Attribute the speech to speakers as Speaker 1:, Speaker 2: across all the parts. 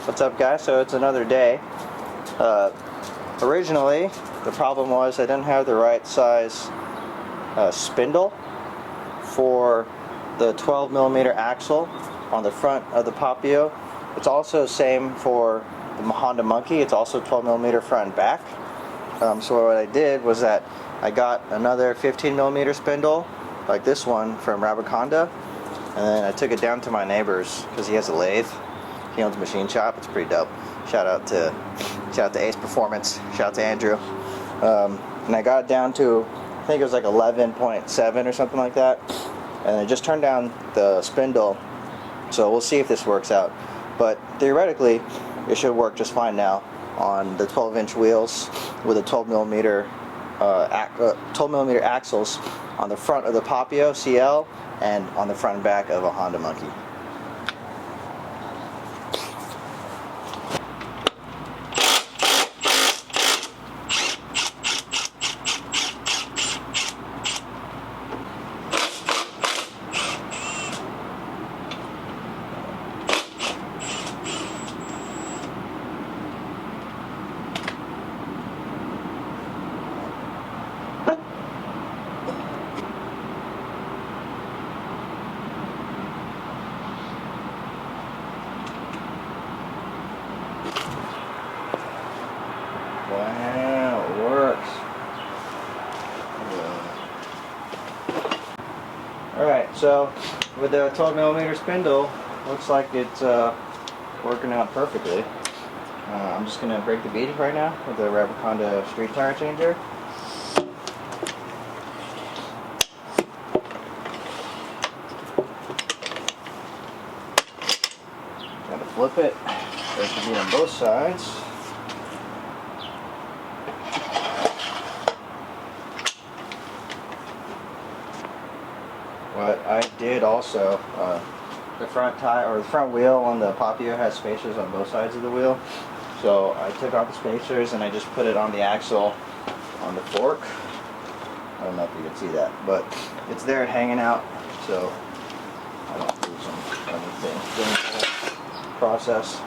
Speaker 1: What's up, guys? So it's another day. Originally, the problem was I didn't have the right size spindle for the 12mm axle on the front of the Papio. It's also the same for the Honda Monkey. It's also 12mm front and back. So what I did was that I got another 15mm spindle like this one from Rabaconda, and then I took it down to my neighbor's because he has a lathe. He owns a machine shop. It's pretty dope. Shout out to Ace Performance. Shout out to Andrew. And I got it down to, I think it was like 11.7 or something like that. And I just turned down the spindle. So we'll see if this works out. But theoretically, it should work just fine now on the 12-inch wheels with a 12mm 12mm axles on the front of the Papio CL and on the front and back of a Honda Monkey. Wow, it works. Alright, so with the 12mm spindle, looks like it's working out perfectly. I'm just going to break the bead right now with the Rabaconda Streetbike Tire Changer. Gotta flip it. Break the bead on both sides. What I did also, the front tire or the front wheel on the Papio has spacers on both sides of the wheel. So I took off the spacers and I just put it on the axle on the fork. I don't know if you can see that, but it's there hanging out, so I don't lose anything during the process.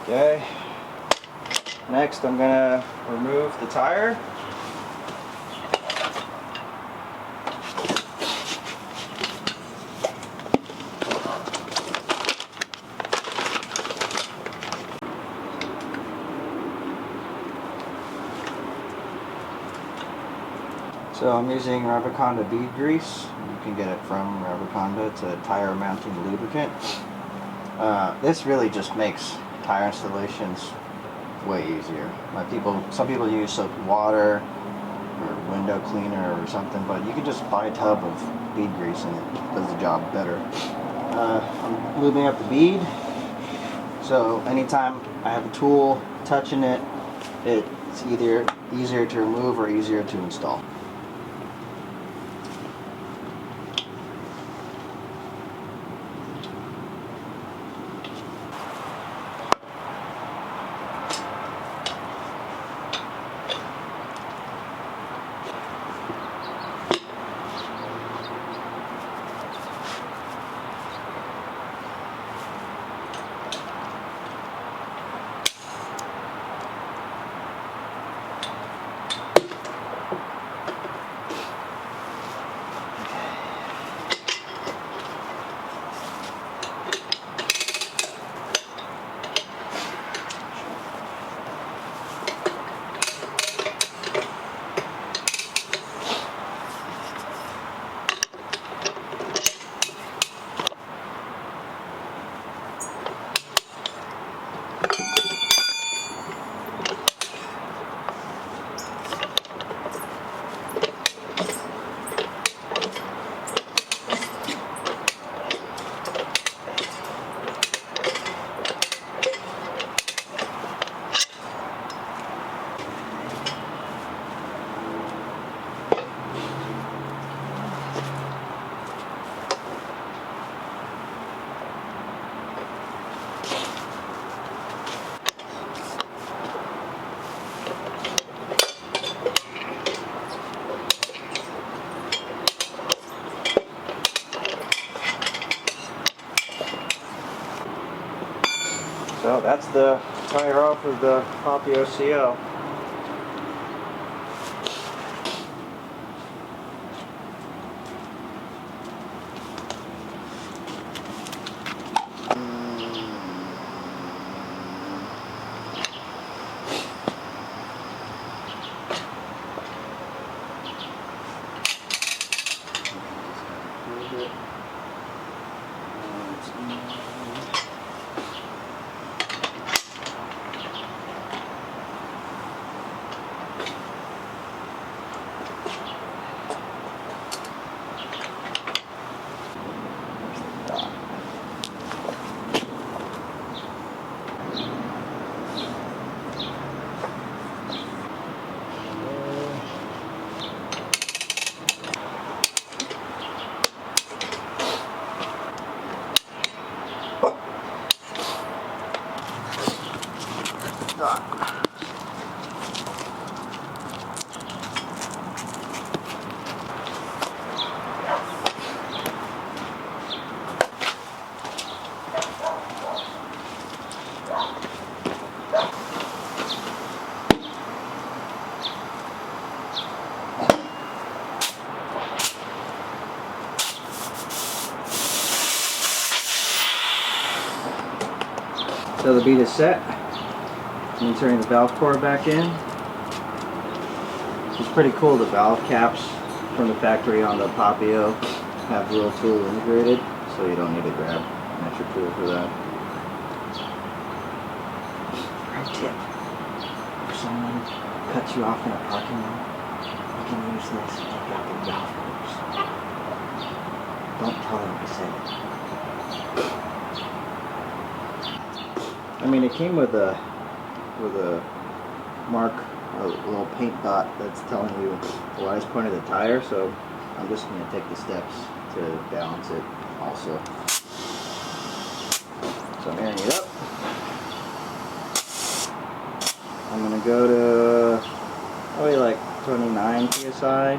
Speaker 1: Okay, next I'm going to remove the tire. So I'm using Rabaconda bead grease. You can get it from Rabaconda. It's a tire mounting lubricant. This really just makes tire installations way easier. Some people use soap and water or window cleaner or something, but you can just buy a tub of bead grease and it does the job better. I'm lubing up the bead, so anytime I have a tool touching it, it's either easier to remove or easier to install. that's the tire off of the Papio CL. So the bead is set. I'm turning the valve core back in. It's pretty cool, the valve caps from the factory on the Papio have real tool integrated, so you don't need to grab an extra tool for that. Right tip. If someone cuts you off in a parking lot, you can use this to take out the valve cores. Don't tell them I said it. I mean, it came with a mark, a little paint dot that's telling you the lightest point of the tire, so I'm just going to take the steps to balance it also. So I'm airing it up. I'm going to go to probably like 29 psi.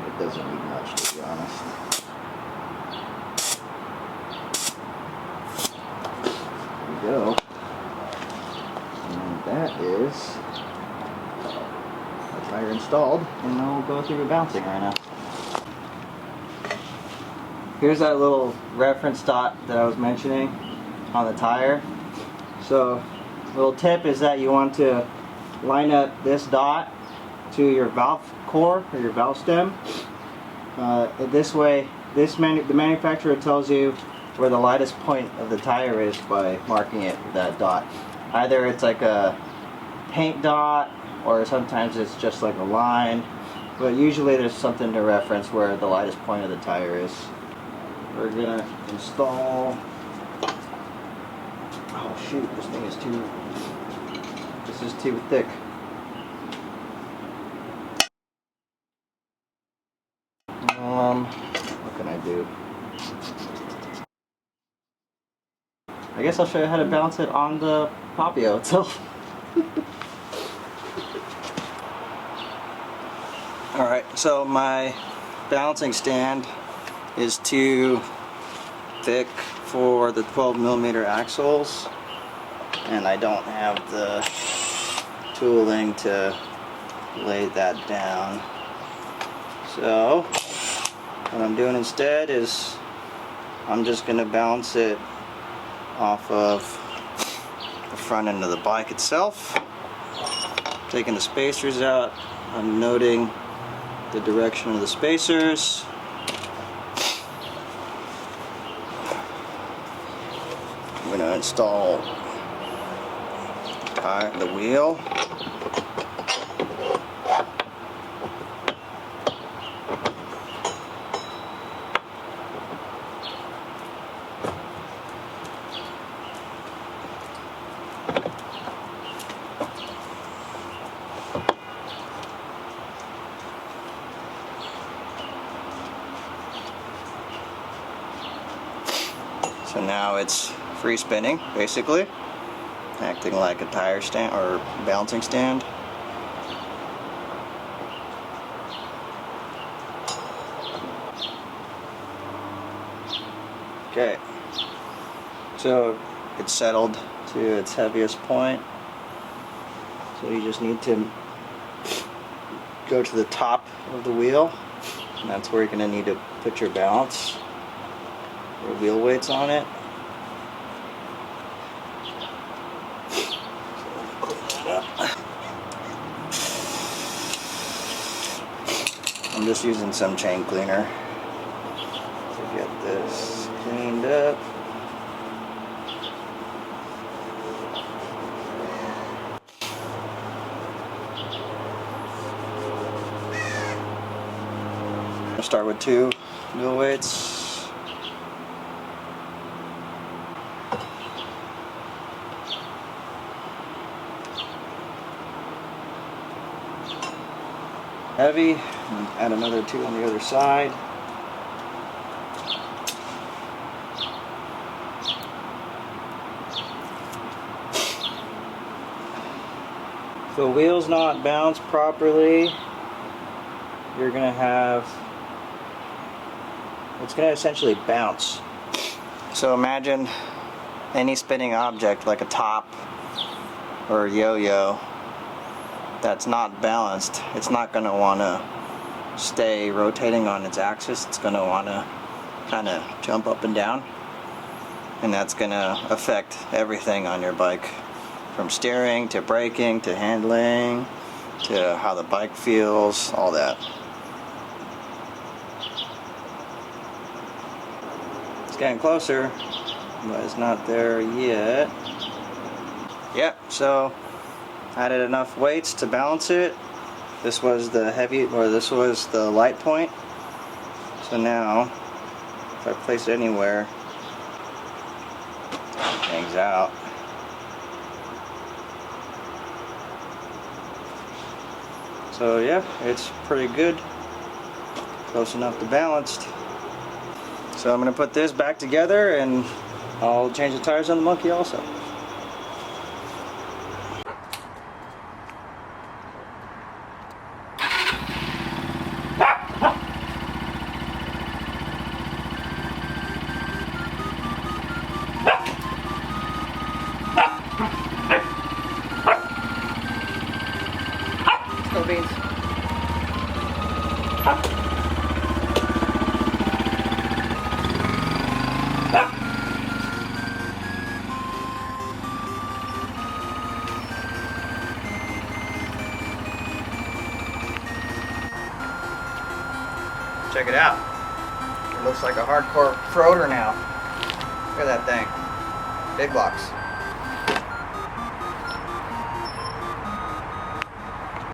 Speaker 1: It doesn't need much, to be honest. Go. And that is the tire installed, and now we'll go through the bouncing right now. Here's that little reference dot that I was mentioning on the tire. So, little tip is that you want to line up this dot to your valve core or your valve stem. This way, the manufacturer tells you where the lightest point of the tire is by marking it with that dot. Either it's like a paint dot, or sometimes it's just like a line, but usually there's something to reference where the lightest point of the tire is. We're gonna install, oh shoot, this thing is too thick. What can I do? I guess I'll show you how to balance it on the Papio itself. Alright, so my balancing stand is too thick for the 12mm axles, and I don't have the tooling to lay that down. So what I'm doing instead is I'm just going to balance it off of the front end of the bike itself. Taking the spacers out, I'm noting the direction of the spacers. I'm going to install the wheel. So now it's free spinning, basically, acting like a tire stand or balancing stand. Okay, So it's settled to its heaviest point. So you just need to go to the top of the wheel, and that's where you're going to need to put your balance or wheel weights on it. I'm just using some chain cleaner to get this cleaned up. I'll start with 2 wheel weights. Heavy, and add another 2 on the other side. If the wheel's not balanced properly, you're gonna have, it's gonna essentially bounce. So imagine any spinning object like a top or a yo-yo that's not balanced. It's not going to want to stay rotating on its axis. It's going to want to kind of jump up and down, and that's going to affect everything on your bike, from steering to braking to handling to how the bike feels, all that. It's getting closer, but it's not there yet. Yep, so added enough weights to balance it. This was the heavy, or this was the light point. So now, if I place it anywhere, it hangs out. So yeah, it's pretty good. Close enough to balanced. So I'm going to put this back together, and I'll change the tires on the monkey also. Beans. Check it out. It looks like a hardcore Froder now. Look at that thing. Big blocks.